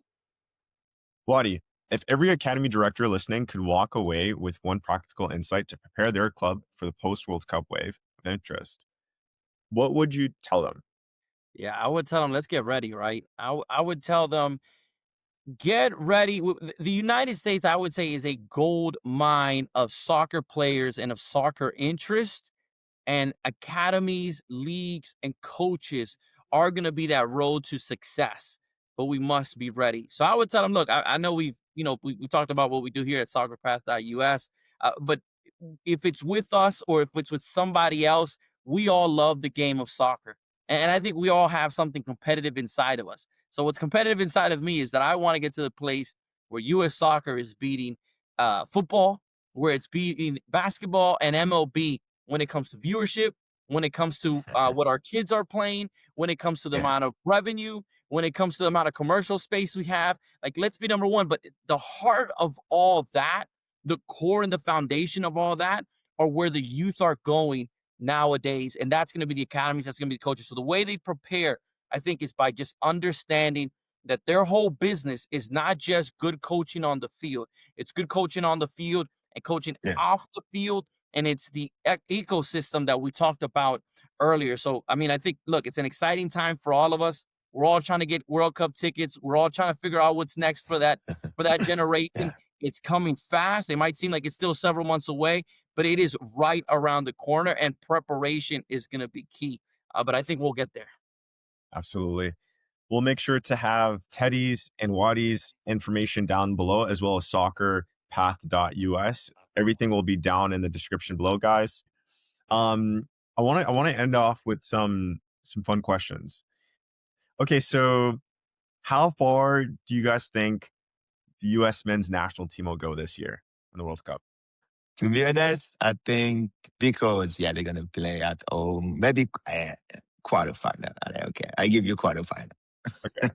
Wadi, if every academy director listening could walk away with one practical insight to prepare their club for the post-World Cup wave of interest, what would you tell them? Yeah, I would tell them, let's get ready, right? I would tell them, get ready. The United States, I would say, is a gold mine of soccer players and of soccer interest. And academies, leagues, and coaches are going to be that road to success. But we must be ready. So I would tell them, look, I know we talked about what we do here at soccerpath.us, but if it's with us or if it's with somebody else, we all love the game of soccer. And I think we all have something competitive inside of us. So what's competitive inside of me is that I want to get to the place where U.S. soccer is beating football, where it's beating basketball and MLB when it comes to viewership, when it comes to what our kids are playing, when it comes to the amount of revenue, when it comes to the amount of commercial space we have. Like, let's be number one. But the heart of all that, the core and the foundation of all that, are where the youth are going nowadays. And that's going to be the academies, that's going to be the coaches. So the way they prepare, I think, is by just understanding that their whole business is not just good coaching on the field. It's good coaching on the field and coaching off the field. And it's the ecosystem that we talked about earlier. So, I mean, I think, look, it's an exciting time for all of us. We're all trying to get World Cup tickets. We're all trying to figure out what's next for that generation. Yeah. It's coming fast. It might seem like it's still several months away, but it is right around the corner, and preparation is going to be key. But I think we'll get there. Absolutely. We'll make sure to have Teddy's and Wadi's information down below, as well as soccerpath.us. Everything will be down in the description below, guys. I want to end off with some fun questions. Okay, so how far do you guys think the U.S. men's national team will go this year in the World Cup? To be honest, I think because they're gonna play at home, maybe quarterfinal. Okay, I give you quarterfinal. Okay.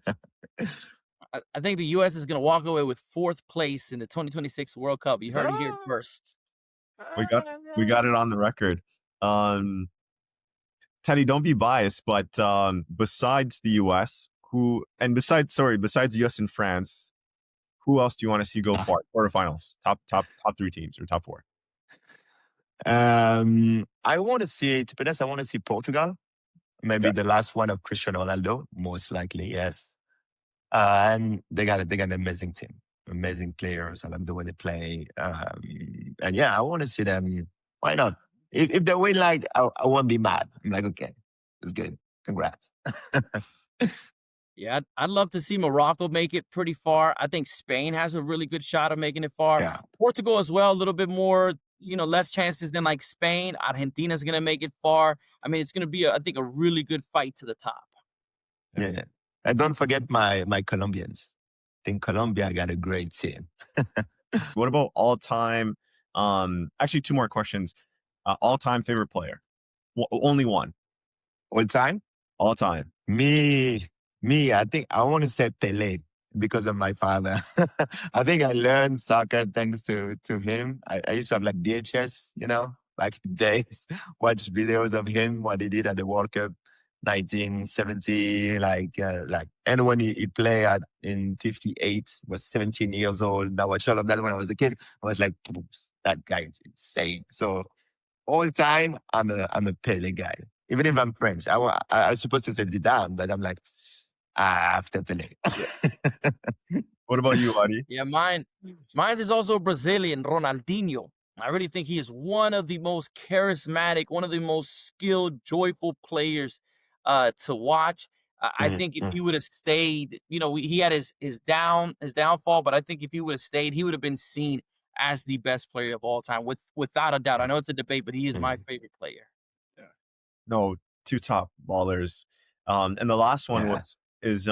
I think the U.S. is going to walk away with 4th place in the 2026 World Cup. You heard it here first. We got it on the record. Teddy, don't be biased, but besides the U.S., besides the U.S. and France, who else do you want to see go far? Quarterfinals, top 3 teams or top 4? I want to see, to be honest, I want to see Portugal. Maybe the last one of Cristiano Ronaldo, most likely, yes. And they got an amazing team, amazing players. I love the way they play. And yeah, I want to see them. Why not? If they win, I won't be mad. I'm like, okay, it's good. Congrats. Yeah, I'd love to see Morocco make it pretty far. I think Spain has a really good shot of making it far. Yeah. Portugal as well, a little bit more, less chances than like Spain. Argentina's going to make it far. I mean, it's going to be, I think, a really good fight to the top. Yeah. And don't forget my Colombians. I think Colombia got a great team. What about all-time? Actually, 2 more questions. All-time favorite player? Only one. All time? All time. Me, I think I want to say Pele because of my father. I think I learned soccer thanks to him. I used to have DHS, back in the days, watch videos of him, what he did at the World Cup 1970, and when he played in 58, was 17 years old. I watched all of that when I was a kid. I was like, that guy is insane. So all time, I'm a Pele guy. Even if I'm French, I was supposed to say Zidane, but I'm like, after Pele. What about you, Wadi? Yeah, mine is also Brazilian, Ronaldinho. I really think he is one of the most charismatic, one of the most skilled, joyful players to watch. I think if he would have stayed, he had his downfall, but I think if he would have stayed, he would have been seen as the best player of all time, without a doubt. I know it's a debate, but he is my favorite player. Yeah. No, 2 top ballers. And the last one is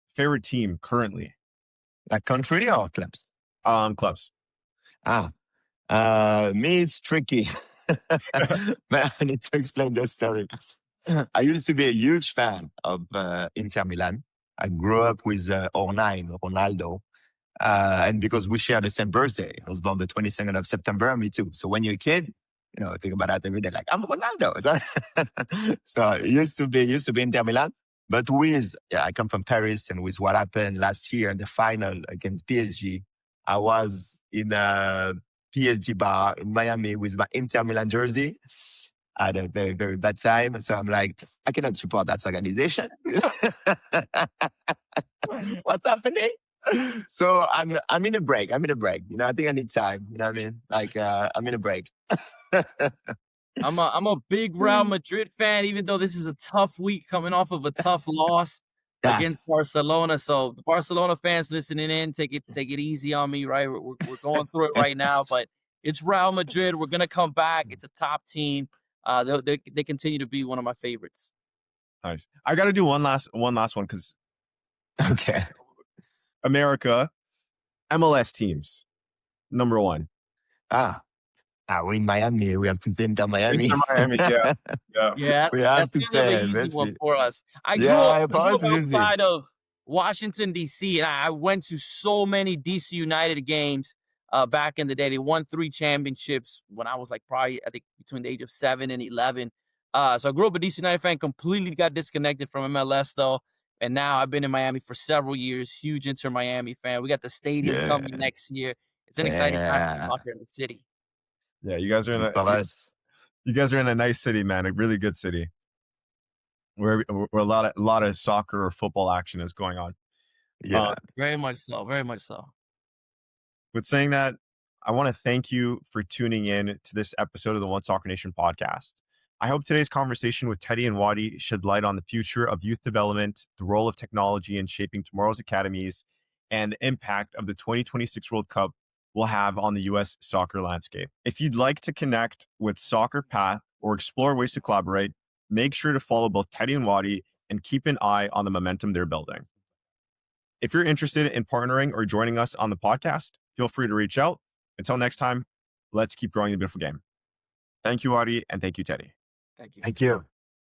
favorite team currently. Like country or clubs? Clubs. Me, it's tricky. But I need to explain this story. I used to be a huge fan of Inter Milan. I grew up with R9, Ronaldo. And because we share the same birthday, I was born the 22nd of September, me too. So when you're a kid, think about that every day, like, I'm Ronaldo. So it used to be Inter Milan. But I come from Paris, and with what happened last year in the final against PSG, I was in a PSG bar in Miami with my Inter Milan jersey. I had a very, very bad time. So I'm like, I cannot support that organization. What's happening? So I'm in a break. I think I need time. You know what I mean? I'm in a break. I'm a big Real Madrid fan, even though this is a tough week coming off of a tough loss against Barcelona. So the Barcelona fans listening in, take it easy on me, right? We're going through it right now, but it's Real Madrid. We're gonna come back. It's a top team. They continue to be one of my favorites. Nice. I got to do one last one because okay, America, MLS teams, number 1. We're in Miami. We have to say Inter Miami. Inter Miami, yeah. Yeah, that's kind of an easy one for us. I grew up outside of Washington, D.C., and I went to so many D.C. United games back in the day. They won 3 championships when I was probably, I think, between the age of 7 and 11. So I grew up a DC United fan, completely got disconnected from MLS, though. And now I've been in Miami for several years, huge Inter Miami fan. We got the stadium coming next year. It's an exciting time to be out here in the city. Yeah, you guys are in a nice city, man. A really good city. where a lot of soccer or football action is going on. Yeah. Very much so. Very much so. With saying that, I want to thank you for tuning in to this episode of the One Soccer Nation podcast. I hope today's conversation with Teddy and Wadi shed light on the future of youth development, the role of technology in shaping tomorrow's academies, and the impact of the 2026 World Cup will have on the U.S. soccer landscape. If you'd like to connect with SoccerPath or explore ways to collaborate, make sure to follow both Teddy and Wadi and keep an eye on the momentum they're building. If you're interested in partnering or joining us on the podcast, feel free to reach out. Until next time, let's keep growing the beautiful game. Thank you, Wadi, and thank you, Teddy. Thank you. Thank you.